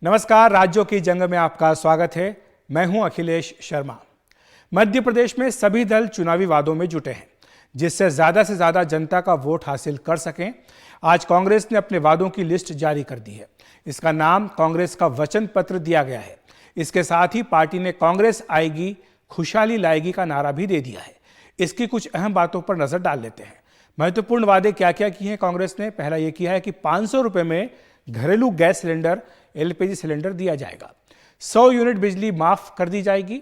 नमस्कार, राज्यों की जंग में आपका स्वागत है। मैं हूं अखिलेश शर्मा। मध्य प्रदेश में सभी दल चुनावी वादों में जुटे हैं, जिससे से ज्यादा जनता का वोट हासिल कर सकें। आज कांग्रेस ने अपने वादों की लिस्ट जारी कर दी है। इसका नाम कांग्रेस का वचन पत्र दिया गया है। इसके साथ ही पार्टी ने कांग्रेस आएगी, खुशहाली लाएगी का नारा भी दे दिया है। इसकी कुछ अहम बातों पर नजर डाल लेते हैं। महत्वपूर्ण वादे क्या क्या किए हैं कांग्रेस ने। पहला यह किया है कि 500 रुपए में घरेलू गैस सिलेंडर, एलपीजी सिलेंडर दिया जाएगा। 100 यूनिट बिजली माफ कर दी जाएगी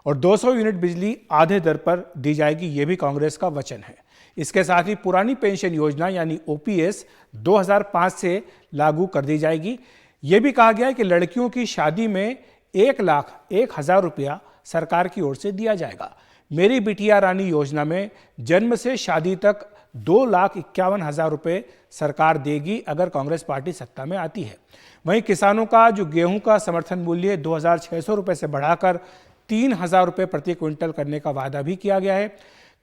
और 200 यूनिट बिजली आधे दर पर दी जाएगी। यह भी कांग्रेस का वचन है। इसके साथ ही पुरानी पेंशन योजना यानी ओपीएस 2005 से लागू कर दी जाएगी। यह भी कहा गया है कि लड़कियों की शादी में 1,01,000 रुपया सरकार की ओर से दिया जाएगा। मेरी बिटिया रानी योजना में जन्म से शादी तक 2,51,000 रुपये सरकार देगी अगर कांग्रेस पार्टी सत्ता में आती है। वहीं किसानों का जो गेहूं का समर्थन मूल्य 2,600 रुपये से बढ़ाकर 3,000 रुपये प्रति क्विंटल करने का वादा भी किया गया है।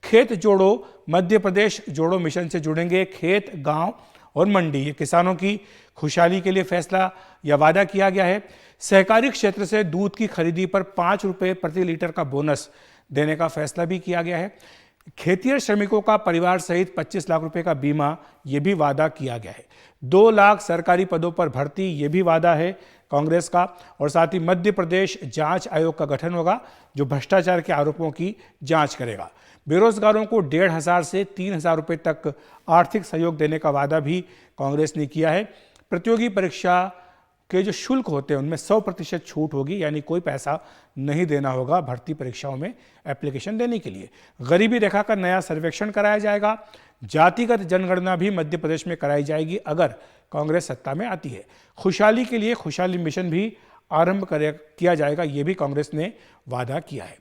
खेत जोड़ो मध्य प्रदेश जोड़ो मिशन से जुड़ेंगे खेत, गांव और मंडी। ये किसानों की खुशहाली के लिए फैसला या वादा किया गया है। सहकारी क्षेत्र से दूध की खरीदी पर 5 रुपये प्रति लीटर का बोनस देने का फैसला भी किया गया है। खेतिहर श्रमिकों का परिवार सहित 25 लाख रुपए का बीमा, ये भी वादा किया गया है। 2 लाख सरकारी पदों पर भर्ती, ये भी वादा है कांग्रेस का। और साथ ही मध्य प्रदेश जांच आयोग का गठन होगा जो भ्रष्टाचार के आरोपों की जांच करेगा। बेरोजगारों को 1,500 से 3,000 रुपये तक आर्थिक सहयोग देने का वादा भी कांग्रेस ने किया है। प्रतियोगी परीक्षा के जो शुल्क होते हैं उनमें 100% छूट होगी, यानी कोई पैसा नहीं देना होगा भर्ती परीक्षाओं में एप्लीकेशन देने के लिए। गरीबी रेखा का नया सर्वेक्षण कराया जाएगा। जातिगत जनगणना भी मध्य प्रदेश में कराई जाएगी अगर कांग्रेस सत्ता में आती है। खुशहाली के लिए खुशहाली मिशन भी आरंभ किया जाएगा, ये भी कांग्रेस ने वादा किया है।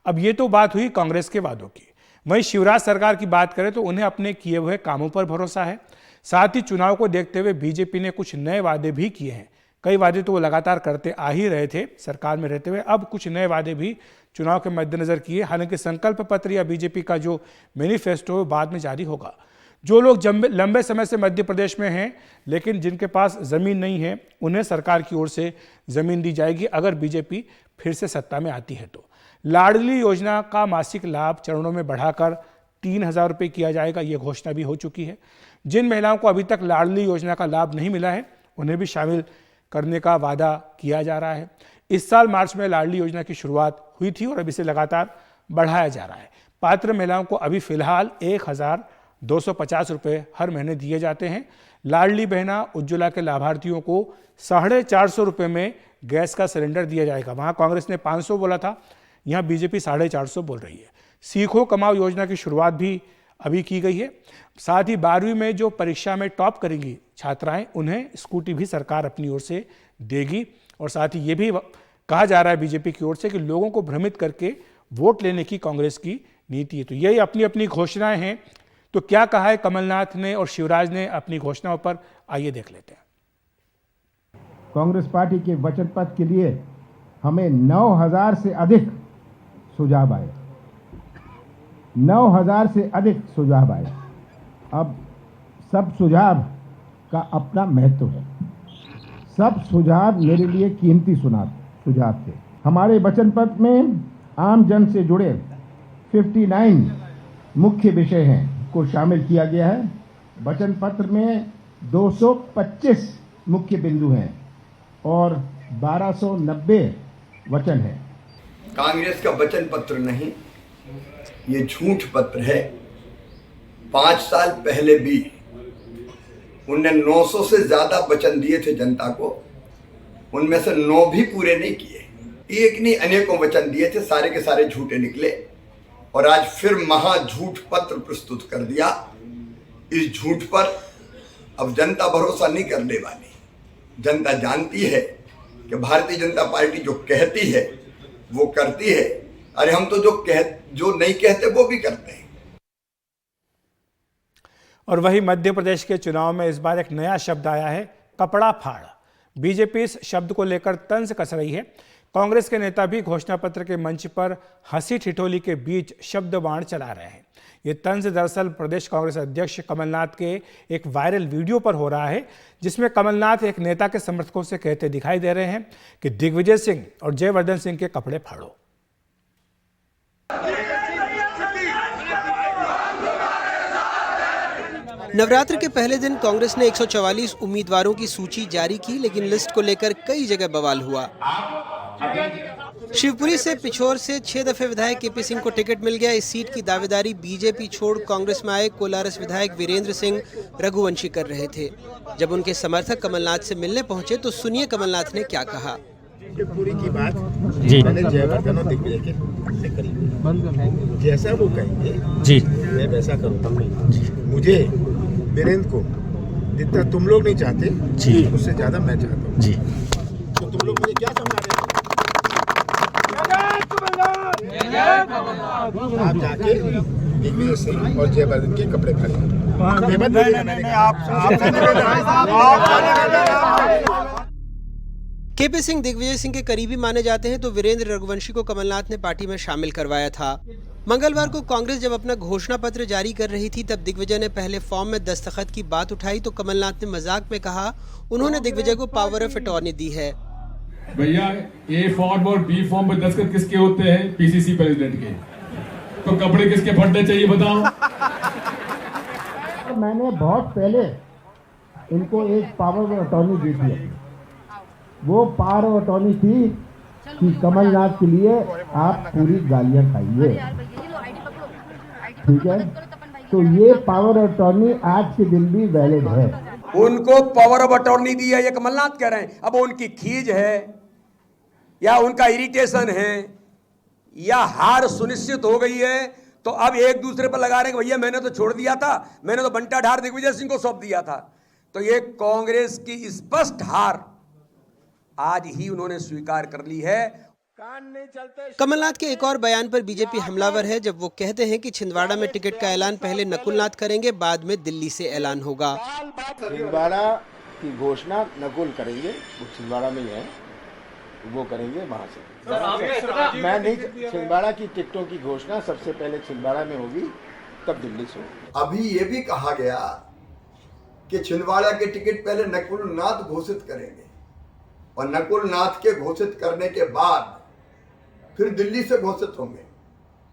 अब ये तो बात हुई कांग्रेस के वादों की। वहीं शिवराज सरकार की बात करें तो उन्हें अपने किए हुए कामों पर भरोसा है। साथ ही चुनाव को देखते हुए बीजेपी ने कुछ नए वादे भी किए हैं। कई वादे तो वो लगातार करते आ ही रहे थे सरकार में रहते हुए, अब कुछ नए वादे भी चुनाव के मद्देनजर किए। हालांकि संकल्प पत्र या बीजेपी का जो मैनिफेस्टो बाद में जारी होगा। जो लोग लंबे समय से मध्य प्रदेश में हैं लेकिन जिनके पास जमीन नहीं है, उन्हें सरकार की ओर से जमीन दी जाएगी अगर बीजेपी फिर से सत्ता में आती है तो। लाडली योजना का मासिक लाभ चरणों में बढ़ाकर 3,000 रुपये किया जाएगा, यह घोषणा भी हो चुकी है। जिन महिलाओं को अभी तक लाडली योजना का लाभ नहीं मिला है उन्हें भी शामिल करने का वादा किया जा रहा है। इस साल मार्च में लाडली योजना की शुरुआत हुई थी और अब इसे लगातार बढ़ाया जा रहा है। पात्र महिलाओं को अभी फिलहाल 1,250 रुपये हर महीने दिए जाते हैं। लाडली बहना उज्ज्वला के लाभार्थियों को 450 रुपये में गैस का सिलेंडर दिया जाएगा। वहाँ कांग्रेस ने 500 बोला था, यहाँ बीजेपी 450 बोल रही है। सीखो कमाओ योजना की शुरुआत भी अभी की गई है। साथ ही 12वीं में जो परीक्षा में टॉप करेंगी छात्राएं, उन्हें स्कूटी भी सरकार अपनी ओर से देगी। और साथ ही ये भी कहा जा रहा है बीजेपी की ओर से कि लोगों को भ्रमित करके वोट लेने की कांग्रेस की नीति है। तो यही अपनी अपनी घोषणाएं हैं। तो क्या कहा है कमलनाथ ने और शिवराज ने अपनी घोषणाओं पर, आइए देख लेते हैं। कांग्रेस पार्टी के वचन पत्र के लिए हमें 9,000 से अधिक सुझाव आए। 9,000 से अधिक सुझाव आए। अब सब सुझाव का अपना महत्व है। सब सुझाव मेरे लिए कीमती सुझाव थे। हमारे वचन पत्र में आम जन से जुड़े 59 मुख्य विषय हैं को शामिल किया गया है। वचन पत्र में 225 मुख्य बिंदु हैं और 1290 वचन हैं। कांग्रेस का वचन पत्र नहीं, ये झूठ पत्र है। 5 साल पहले भी उनने 900 से ज्यादा वचन दिए थे जनता को, उनमें से 9 भी पूरे नहीं किए। एक नहीं अनेकों वचन दिए थे, सारे के सारे झूठे निकले और आज फिर महा झूठ पत्र प्रस्तुत कर दिया। इस झूठ पर अब जनता भरोसा नहीं करने वाली। जनता जानती है कि भारतीय जनता पार्टी जो कहती है वो करती है। अरे हम तो जो नहीं कहते वो भी करते हैं। और वही मध्य प्रदेश के चुनाव में इस बार एक नया शब्द आया है, कपड़ा फाड़। बीजेपी इस शब्द को लेकर तंज कस रही है। कांग्रेस के नेता भी घोषणा पत्र के मंच पर हंसी ठिठोली के बीच शब्द बाण चला रहे हैं। ये तंज दरअसल प्रदेश कांग्रेस अध्यक्ष कमलनाथ के एक वायरल वीडियो पर हो रहा है, जिसमें कमलनाथ एक नेता के समर्थकों से कहते दिखाई दे रहे हैं कि दिग्विजय सिंह और जयवर्धन सिंह के कपड़े फाड़ो। नवरात्र के पहले दिन कांग्रेस ने 144 उम्मीदवारों की सूची जारी की, लेकिन लिस्ट को लेकर कई जगह बवाल हुआ। शिवपुरी से पिछोर से 6 दफे विधायक केपी सिंह को टिकट मिल गया। इस सीट की दावेदारी बीजेपी छोड़ कांग्रेस में आए कोलारस विधायक वीरेंद्र सिंह रघुवंशी कर रहे थे। जब उनके समर्थक कमलनाथ से मिलने पहुंचे तो सुनिए कमलनाथ ने क्या कहा। शिवपुरी की बात जी मैंने जयवर्धन और दिग्विजय के करी, जैसा वो कहेंगे जी मैं वैसा करूँगा। मुझे वीरेंद्र को जितना तुम लोग नहीं चाहते जी उससे ज्यादा मैं चाहता हूँ जी। तो तुम लोग मुझे क्या समझा रहे हो? आप जाके दिग्विजय सिंह और जयवर्धन के कपड़े फाड़े। केपी सिंह दिग्विजय सिंह के करीबी माने जाते हैं, तो वीरेंद्र रघुवंशी को कमलनाथ ने पार्टी में शामिल करवाया था। मंगलवार को कांग्रेस जब अपना घोषणा पत्र जारी कर रही थी, तब दिग्विजय ने पहले फॉर्म में दस्तखत की बात उठाई तो कमलनाथ ने मजाक में कहा उन्होंने दिग्विजय को पावर ऑफ अटॉर्नी दी है। भैया ए फॉर्म और बी फॉर्म में दस्तखत किसके होते हैं? पीसीसी प्रेसिडेंट के। तो कपड़े किसके फटने चाहिए बताओ? मैंने बहुत पहले इनको एक पावर ऑफ अटॉर्नी दी थी। वो पावर ऑफ अटॉर्नी थी कि कमलनाथ के लिए आप पूरी गालियां खाइए, ठीक है? तो ये पावर ऑफ अटॉर्नी आज के दिन भी वैलिड है। उनको पावर ऑफ अटॉर्नी दी है, ये कमलनाथ कह रहे हैं। अब उनकी खीज है या उनका इरिटेशन है या हार सुनिश्चित हो गई है, तो अब एक दूसरे पर लगा रहे हैं कि भैया मैंने तो छोड़ दिया था, मैंने तो बंटा ढार दिग्विजय सिंह को सौंप दिया था। तो ये कांग्रेस की स्पष्ट हार आज ही उन्होंने स्वीकार कर ली है। कमलनाथ के एक और बयान पर बीजेपी हमलावर है, जब वो कहते हैं कि छिंदवाड़ा में टिकट का ऐलान पहले नकुलनाथ करेंगे, बाद में दिल्ली से ऐलान होगा। छिंदवाड़ा की घोषणा नकुल करेंगे, वो छिंदवाड़ा में ही है, वो करेंगे वहां से। मैं नहीं, छिंदवाड़ा की टिकटों की घोषणा सबसे पहले छिंदवाड़ा में होगी, तब दिल्ली से होगी। अभी ये भी कहा गया कि छिंदवाड़ा के टिकट पहले नकुलनाथ घोषित करेंगे और नकुलनाथ के घोषित करने के बाद फिर दिल्ली से घोषित होंगे,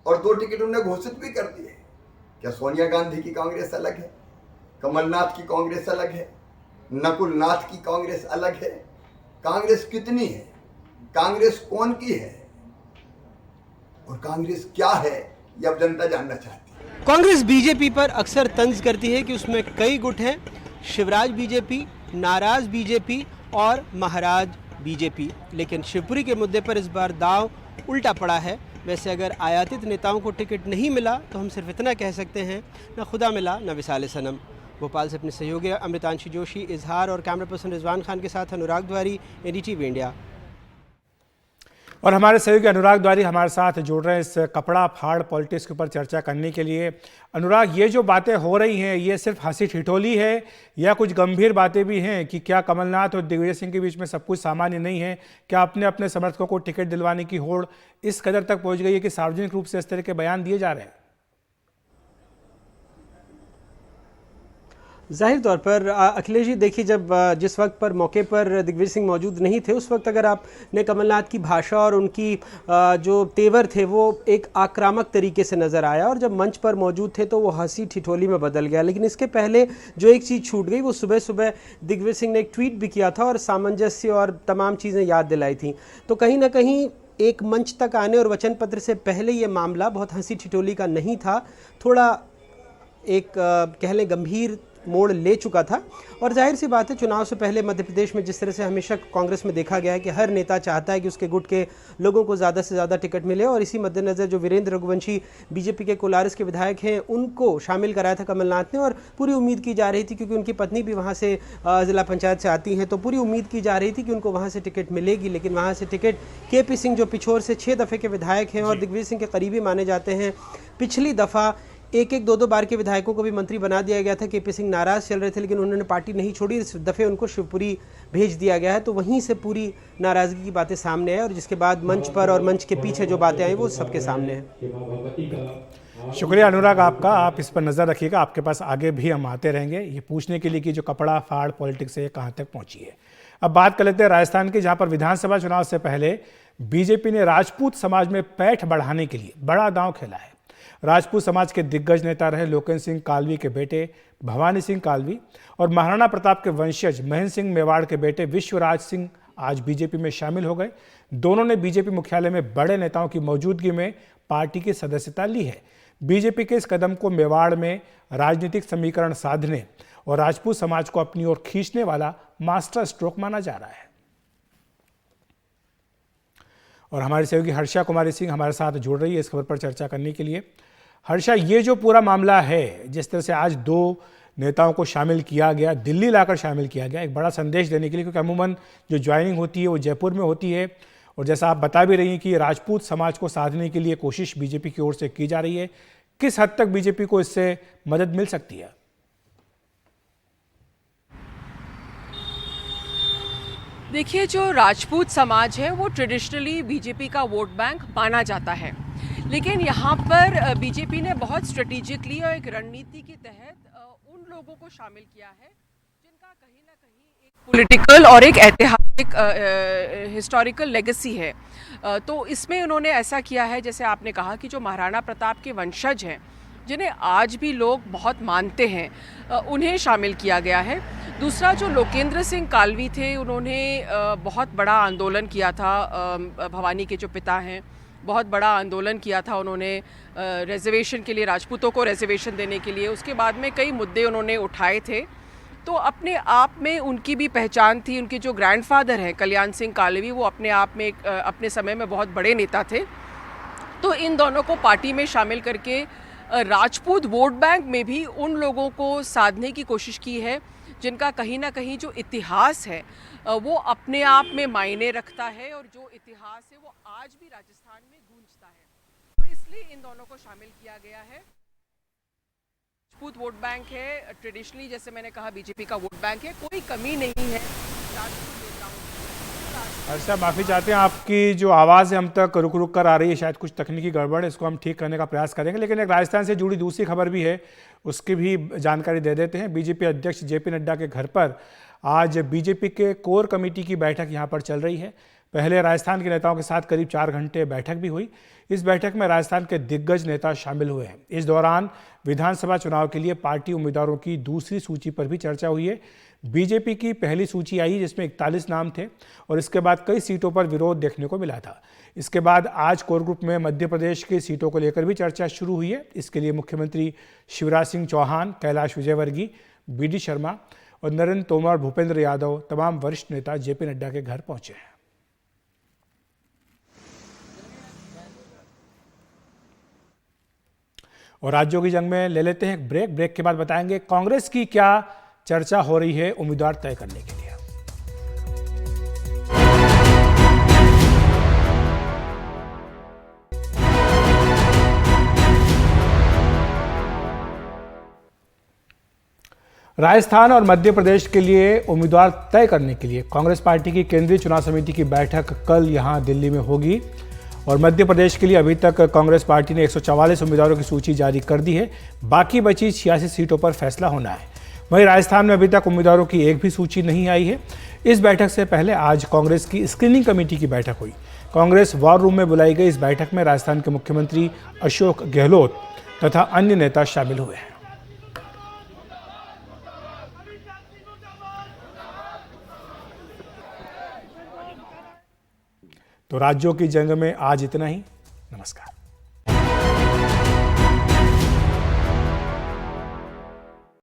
और 2 टिकट उन्होंने घोषित भी कर दिए। क्या सोनिया गांधी की कांग्रेस अलग है, कमलनाथ की कांग्रेस अलग है, नकुलनाथ की कांग्रेस अलग है? कांग्रेस कितनी है, कांग्रेस कौन की है और कांग्रेस क्या है, ये अब जनता जानना चाहती है। कांग्रेस बीजेपी पर अक्सर तंज करती है कि उसमें कई गुट हैं, शिवराज बीजेपी, नाराज बीजेपी और महाराज बीजेपी। लेकिन शिवपुरी के मुद्दे पर इस बार दांव उल्टा पड़ा है। वैसे अगर आयातित नेताओं को टिकट नहीं मिला तो हम सिर्फ इतना कह सकते हैं, न खुदा मिला न विसाल सनम। भोपाल से अपने सहयोगी अमृतांशी जोशी, इजहार और कैमरा पर्सन रिजवान खान के साथ अनुराग द्वारी, NDTV इंडिया। और हमारे सहयोगी अनुराग द्वारी हमारे साथ जुड़ रहे हैं इस कपड़ा फाड़ पॉलिटिक्स के ऊपर चर्चा करने के लिए। अनुराग, ये जो बातें हो रही हैं, ये सिर्फ हंसी ठिठोली है या कुछ गंभीर बातें भी हैं कि क्या कमलनाथ और दिग्विजय सिंह के बीच में सब कुछ सामान्य नहीं है? क्या अपने अपने समर्थकों को टिकट दिलवाने की होड़ इस कदर तक पहुंच गई है कि सार्वजनिक रूप से इस तरह के बयान दिए जा रहे हैं? जाहिर तौर पर अखिलेश जी, देखिए, जब जिस वक्त पर मौके पर दिग्विजय सिंह मौजूद नहीं थे, उस वक्त अगर आपने कमलनाथ की भाषा और उनकी जो तेवर थे वो एक आक्रामक तरीके से नज़र आया, और जब मंच पर मौजूद थे तो वो हंसी ठिठोली में बदल गया। लेकिन इसके पहले जो एक चीज़ छूट गई, वो सुबह सुबह दिग्विजय सिंह ने एक ट्वीट भी किया था और सामंजस्य और तमाम चीज़ें याद दिलाई थी। तो कहीं ना कहीं एक मंच तक आने और वचन पत्र से पहले ये मामला बहुत हंसी ठिठोली का नहीं था, थोड़ा एक कह लें गंभीर मोड़ ले चुका था। और जाहिर सी बात है, चुनाव से पहले मध्य प्रदेश में जिस तरह से हमेशा कांग्रेस में देखा गया है कि हर नेता चाहता है कि उसके गुट के लोगों को ज़्यादा से ज़्यादा टिकट मिले, और इसी मद्देनज़र जो वीरेंद्र रघुवंशी बीजेपी के कोलारस के विधायक हैं, उनको शामिल कराया था कमलनाथ ने। और पूरी उम्मीद की जा रही थी, क्योंकि उनकी पत्नी भी वहाँ से ज़िला पंचायत से आती हैं, तो पूरी उम्मीद की जा रही थी कि उनको वहाँ से टिकट मिलेगी। लेकिन वहाँ से टिकट केपी सिंह, जो पिछोर से 6 दफ़े के विधायक हैं और दिग्विजय सिंह के करीबी माने जाते हैं, पिछली दफ़ा 1-1, 2-2 बार के विधायकों को भी मंत्री बना दिया गया था। केपी सिंह नाराज चल रहे थे, लेकिन उन्होंने पार्टी नहीं छोड़ी। इस दफ़े उनको शिवपुरी भेज दिया गया है, तो वहीं से पूरी नाराज़गी की बातें सामने आए, और जिसके बाद मंच पर और मंच के पीछे जो बातें आई वो सबके सामने है। शुक्रिया अनुराग आपका। आप इस पर नज़र रखिएगा, आपके पास आगे भी हम आते रहेंगे ये पूछने के लिए कि जो कपड़ा फाड़ पॉलिटिक्स है कहाँ तक पहुँची है। अब बात कर लेते हैं राजस्थान की, जहाँ पर विधानसभा चुनाव से पहले बीजेपी ने राजपूत समाज में पैठ बढ़ाने के लिए बड़ा दांव खेला है। राजपूत समाज के दिग्गज नेता रहे लोकेन्द्र सिंह कालवी के बेटे भवानी सिंह कालवी और महाराणा प्रताप के वंशज महेंद्र सिंह मेवाड़ के बेटे विश्वराज सिंह आज बीजेपी में शामिल हो गए। दोनों ने बीजेपी मुख्यालय में बड़े नेताओं की मौजूदगी में पार्टी की सदस्यता ली है। बीजेपी के इस कदम को मेवाड़ में राजनीतिक समीकरण साधने और राजपूत समाज को अपनी ओर खींचने वाला मास्टर स्ट्रोक माना जा रहा है। और हमारी सहयोगी हर्षा कुमारी सिंह हमारे साथ जुड़ रही है इस खबर पर चर्चा करने के लिए। हर्षा, ये जो पूरा मामला है, जिस तरह से आज दो नेताओं को शामिल किया गया, दिल्ली लाकर शामिल किया गया, एक बड़ा संदेश देने के लिए, क्योंकि अमूमन जो ज्वाइनिंग होती है वो जयपुर में होती है और जैसा आप बता भी रही हैं कि राजपूत समाज को साधने के लिए कोशिश बीजेपी की ओर से की जा रही है। किस हद तक बीजेपी को इससे मदद मिल सकती है? देखिए, जो राजपूत समाज है वो ट्रेडिशनली बीजेपी का वोट बैंक माना जाता है, लेकिन यहाँ पर बीजेपी ने बहुत स्ट्रेटेजिकली और एक रणनीति के तहत उन लोगों को शामिल किया है जिनका कहीं ना कहीं एक पॉलिटिकल और एक ऐतिहासिक हिस्टोरिकल लेगेसी है। तो इसमें उन्होंने ऐसा किया है, जैसे आपने कहा, कि जो महाराणा प्रताप के वंशज हैं जिन्हें आज भी लोग बहुत मानते हैं, उन्हें शामिल किया गया है। दूसरा, जो लोकेन्द्र सिंह कालवी थे, उन्होंने बहुत बड़ा आंदोलन किया था, भवानी के जो पिता हैं, बहुत बड़ा आंदोलन किया था उन्होंने रिजर्वेशन के लिए, राजपूतों को रिजर्वेशन देने के लिए। उसके बाद में कई मुद्दे उन्होंने उठाए थे, तो अपने आप में उनकी भी पहचान थी। उनके जो ग्रैंडफादर हैं कल्याण सिंह कालवी, वो अपने आप में अपने समय में बहुत बड़े नेता थे। तो इन दोनों को पार्टी में शामिल करके राजपूत वोट बैंक में भी उन लोगों को साधने की कोशिश की है जिनका कहीं ना कहीं जो इतिहास है वो अपने आप में मायने रखता है और जो इतिहास है वो आज भी राजस्थान में गूंजता है। तो इसलिए इन दोनों को शामिल किया गया है। राजपूत वोट बैंक है, ट्रेडिशनली जैसे मैंने कहा बीजेपी का वोट बैंक है, कोई कमी नहीं है राजपूत नेताओं की। हर्षा, माफ़ी चाहते हैं, आपकी जो आवाज़ है हम तक रुक रुक कर आ रही है, शायद कुछ तकनीकी गड़बड़ है, इसको हम ठीक करने का प्रयास करेंगे। लेकिन एक राजस्थान से जुड़ी दूसरी खबर भी है, उसकी भी जानकारी दे देते हैं। बीजेपी अध्यक्ष जेपी नड्डा के घर पर आज बीजेपी के कोर कमेटी की बैठक यहाँ पर चल रही है। पहले राजस्थान के नेताओं के साथ करीब 4 घंटे बैठक भी हुई। इस बैठक में राजस्थान के दिग्गज नेता शामिल हुए हैं। इस दौरान विधानसभा चुनाव के लिए पार्टी उम्मीदवारों की दूसरी सूची पर भी चर्चा हुई है। बीजेपी की पहली सूची आई जिसमें 41 नाम थे और इसके बाद कई सीटों पर विरोध देखने को मिला था। इसके बाद आज कोर ग्रुप में मध्य प्रदेश की सीटों को लेकर भी चर्चा शुरू हुई है। इसके लिए मुख्यमंत्री शिवराज सिंह चौहान, कैलाश विजयवर्गीय, बीडी शर्मा और नरेंद्र तोमर, भूपेंद्र यादव, तमाम वरिष्ठ नेता जेपी नड्डा के घर पहुंचे हैं। और राज्यों की जंग में ले लेते हैं एक ब्रेक। ब्रेक के बाद बताएंगे कांग्रेस की क्या चर्चा हो रही है उम्मीदवार तय करने के लिए। राजस्थान और मध्य प्रदेश के लिए उम्मीदवार तय करने के लिए कांग्रेस पार्टी की केंद्रीय चुनाव समिति की बैठक कल यहां दिल्ली में होगी और मध्य प्रदेश के लिए अभी तक कांग्रेस पार्टी ने 144 उम्मीदवारों की सूची जारी कर दी है। बाकी बची 86 सीटों पर फैसला होना है। वहीं राजस्थान में अभी तक उम्मीदवारों की एक भी सूची नहीं आई है। इस बैठक से पहले आज कांग्रेस की स्क्रीनिंग कमेटी की बैठक हुई। कांग्रेस वॉर रूम में बुलाई गई इस बैठक में राजस्थान के मुख्यमंत्री अशोक गहलोत तथा अन्य नेता शामिल हुए हैं। तो राज्यों की जंग में आज इतना ही। नमस्कार।